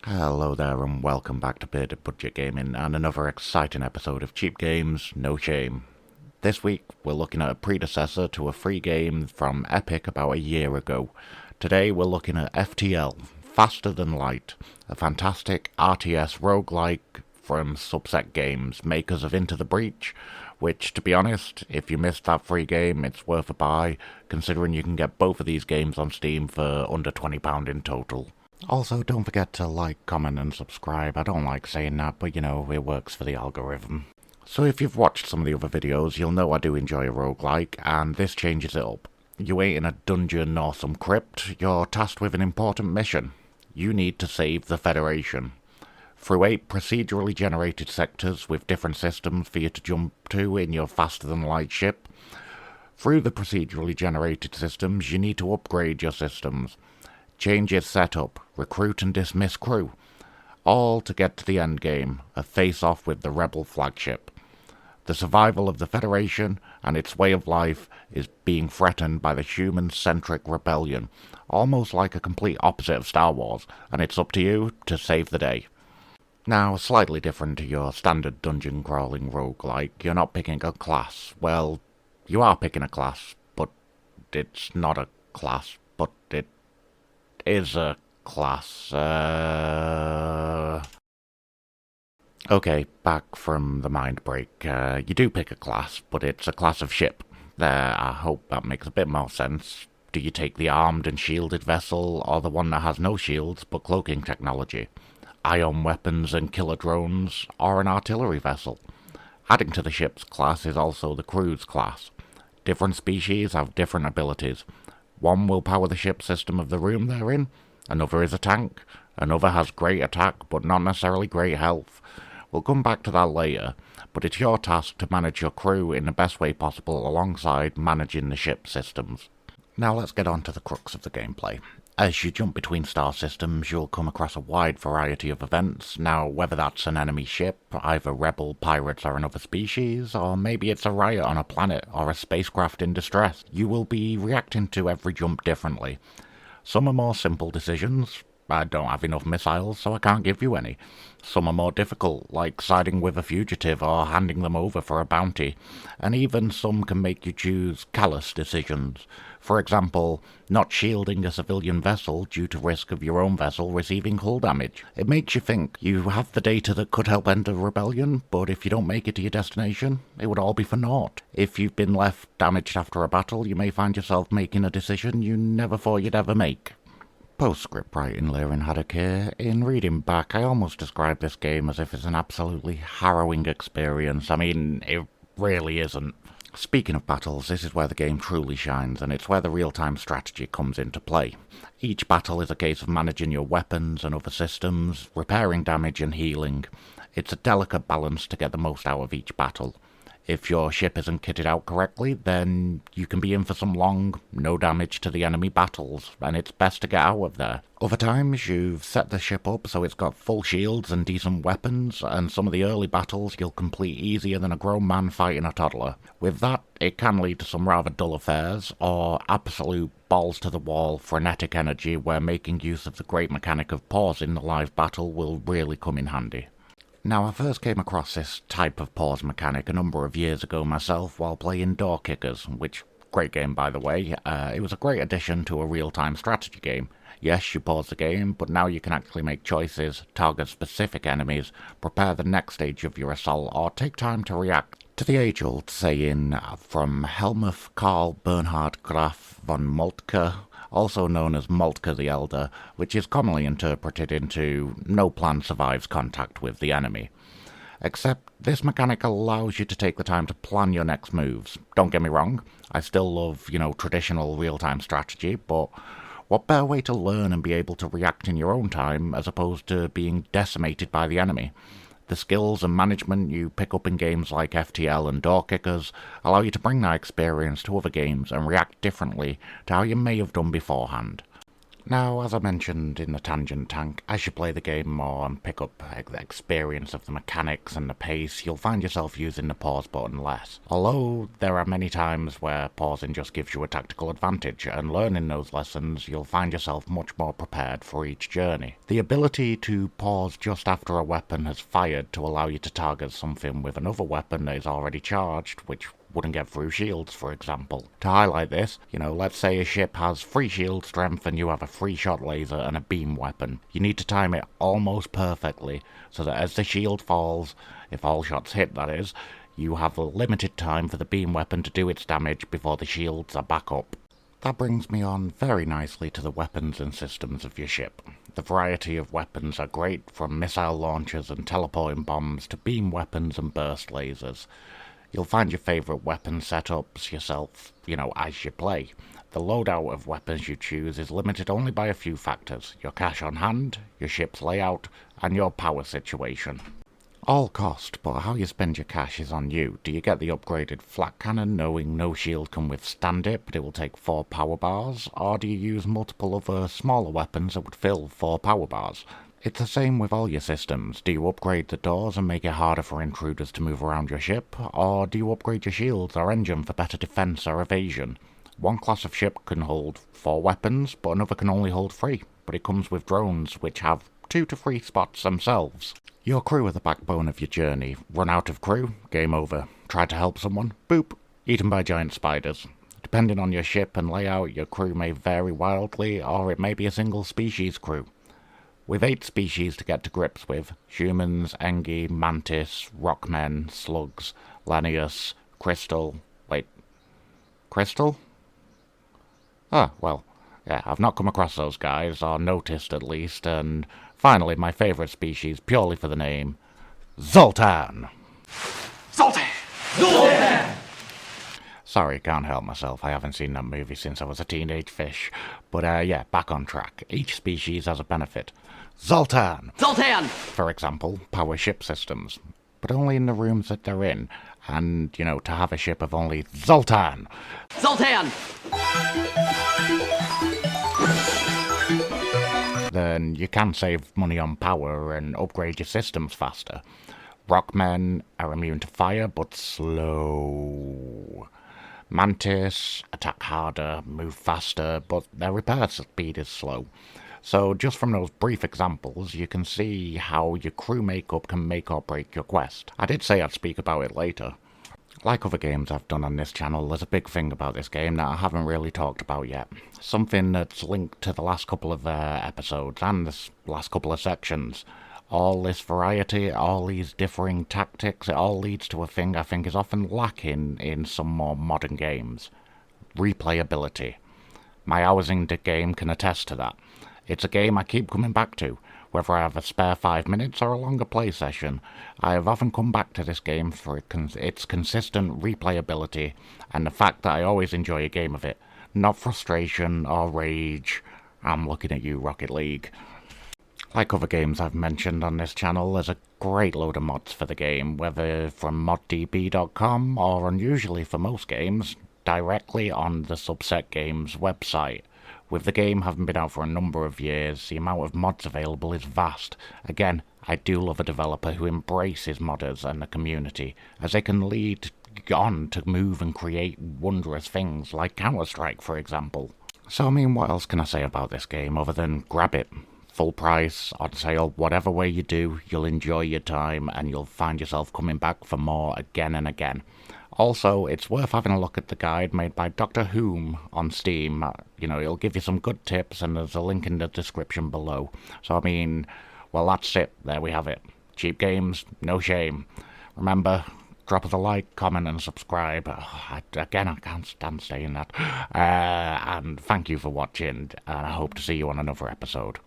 Hello there and welcome back to Bearded Budget Gaming and another exciting episode of Cheap Games, No Shame. This week we're looking at a predecessor to a free game from Epic about a year ago. Today we're looking at FTL, Faster Than Light, a fantastic RTS roguelike from Subset Games, makers of Into the Breach, which, to be honest, if you missed that free game, it's worth a buy, considering you can get both of these games on Steam for under £20 in total. Also, don't forget to like, comment and subscribe. I don't like saying that, but you know, it works for the algorithm. So if you've watched some of the other videos, you'll know I do enjoy a roguelike, and this changes it up. You ain't in a dungeon or some crypt, you're tasked with an important mission. You need to save the Federation. Through 8 procedurally generated sectors with different systems for you to jump to in your faster-than-light ship. Through the procedurally generated systems, you need to upgrade your systems. Change your setup, recruit and dismiss crew, all to get to the end game, a face-off with the rebel flagship. The survival of the Federation and its way of life is being threatened by the human-centric rebellion, almost like a complete opposite of Star Wars, and it's up to you to save the day. Now, slightly different to your standard dungeon-crawling roguelike, you're not picking a class. Well, you are picking a class, but it's not a class, but it is a class. Okay, back from the mind break. You do pick a class, but it's a class of ship. I hope that makes a bit more sense. Do you take the armed and shielded vessel, or the one that has no shields but cloaking technology? Ion weapons and killer drones, or an artillery vessel? Adding to the ship's class is also the crew's class. Different species have different abilities. One will power the ship system of the room they're in, another is a tank, another has great attack but not necessarily great health. We'll come back to that later, but it's your task to manage your crew in the best way possible alongside managing the ship systems. Now let's get on to the crux of the gameplay. As you jump between star systems, you'll come across a wide variety of events. Now, whether that's an enemy ship, either rebel, pirates or another species, or maybe it's a riot on a planet or a spacecraft in distress, you will be reacting to every jump differently. Some are more simple decisions. I don't have enough missiles, so I can't give you any. Some are more difficult, like siding with a fugitive or handing them over for a bounty. And even some can make you choose callous decisions. For example, not shielding a civilian vessel due to risk of your own vessel receiving hull damage. It makes you think you have the data that could help end a rebellion, but if you don't make it to your destination, it would all be for naught. If you've been left damaged after a battle, you may find yourself making a decision you never thought you'd ever make. Postscript writing Lirin Haddock here. In reading back, I almost describe this game as if it's an absolutely harrowing experience. I mean, it really isn't. Speaking of battles, this is where the game truly shines, and it's where the real-time strategy comes into play. Each battle is a case of managing your weapons and other systems, repairing damage and healing. It's a delicate balance to get the most out of each battle. If your ship isn't kitted out correctly, then you can be in for some long, no damage to the enemy battles, and it's best to get out of there. Other times, you've set the ship up so it's got full shields and decent weapons, and some of the early battles you'll complete easier than a grown man fighting a toddler. With that, it can lead to some rather dull affairs, or absolute balls-to-the-wall frenetic energy where making use of the great mechanic of pausing the live battle will really come in handy. Now, I first came across this type of pause mechanic a number of years ago myself while playing Door Kickers, which, great game by the way. It was a great addition to a real-time strategy game. Yes, you pause the game, but now you can actually make choices, target specific enemies, prepare the next stage of your assault, or take time to react to the age-old saying from Helmuth Karl Bernhard Graf von Moltke, also known as Moltke the Elder, which is commonly interpreted into no plan survives contact with the enemy. Except this mechanic allows you to take the time to plan your next moves. Don't get me wrong, I still love, traditional real-time strategy, but what better way to learn and be able to react in your own time as opposed to being decimated by the enemy? The skills and management you pick up in games like FTL and Door Kickers allow you to bring that experience to other games and react differently to how you may have done beforehand. Now, as I mentioned in the tangent tank, as you play the game more and pick up the experience of the mechanics and the pace, you'll find yourself using the pause button less. Although there are many times where pausing just gives you a tactical advantage, and learning those lessons, you'll find yourself much more prepared for each journey. The ability to pause just after a weapon has fired to allow you to target something with another weapon that is already charged, which wouldn't get through shields, for example. To highlight this, let's say a ship has 3 shield strength and you have a 3-shot laser and a beam weapon. You need to time it almost perfectly so that as the shield falls, if all shots hit that is, you have a limited time for the beam weapon to do its damage before the shields are back up. That brings me on very nicely to the weapons and systems of your ship. The variety of weapons are great, from missile launchers and teleporting bombs to beam weapons and burst lasers. You'll find your favourite weapon setups yourself, as you play. The loadout of weapons you choose is limited only by a few factors: your cash on hand, your ship's layout, and your power situation. All cost, but how you spend your cash is on you. Do you get the upgraded flat cannon, knowing no shield can withstand it, but it will take 4 power bars? Or do you use multiple other smaller weapons that would fill 4 power bars? It's the same with all your systems. Do you upgrade the doors and make it harder for intruders to move around your ship? Or do you upgrade your shields or engine for better defense or evasion? One class of ship can hold 4 weapons, but another can only hold 3. But it comes with drones, which have 2 to 3 spots themselves. Your crew are the backbone of your journey. Run out of crew, game over. Try to help someone, boop, eaten by giant spiders. Depending on your ship and layout, your crew may vary wildly, or it may be a single species crew. With 8 species to get to grips with: humans, Engi, mantis, rockmen, slugs, Lanius, crystal... crystal? Ah, well, yeah, I've not come across those guys, or noticed at least, and finally my favourite species, purely for the name, Zoltan! Zoltan! Zoltan! Sorry, can't help myself, I haven't seen that movie since I was a teenage fish. But yeah, back on track. Each species has a benefit. Zoltan! Zoltan! For example, power ship systems. But only in the rooms that they're in. And, to have a ship of only Zoltan! Zoltan! Then you can save money on power and upgrade your systems faster. Rockmen are immune to fire, but slow. Mantis attack harder, move faster, but their repair speed is slow. So just from those brief examples, you can see how your crew makeup can make or break your quest. I did say I'd speak about it later. Like other games I've done on this channel, there's a big thing about this game that I haven't really talked about yet. Something that's linked to the last couple of episodes and the last couple of sections. All this variety, all these differing tactics, it all leads to a thing I think is often lacking in some more modern games. Replayability. My hours in the game can attest to that. It's a game I keep coming back to. Whether I have a spare 5 minutes or a longer play session, I have often come back to this game for its consistent replayability and the fact that I always enjoy a game of it. Not frustration or rage. I'm looking at you, Rocket League. Like other games I've mentioned on this channel, there's a great load of mods for the game, whether from moddb.com or, unusually for most games, directly on the Subset Games website. With the game having been out for a number of years, the amount of mods available is vast. Again, I do love a developer who embraces modders and the community, as they can lead on to move and create wondrous things, like Counter-Strike for example. So what else can I say about this game other than grab it? Full price, on sale, whatever way you do, you'll enjoy your time and you'll find yourself coming back for more again and again. Also, it's worth having a look at the guide made by Dr. Whom on Steam. It'll give you some good tips, and there's a link in the description below. So well, that's it. There we have it. Cheap games, no shame. Remember, drop us a like, comment and subscribe. I can't stand saying that. And thank you for watching, and I hope to see you on another episode.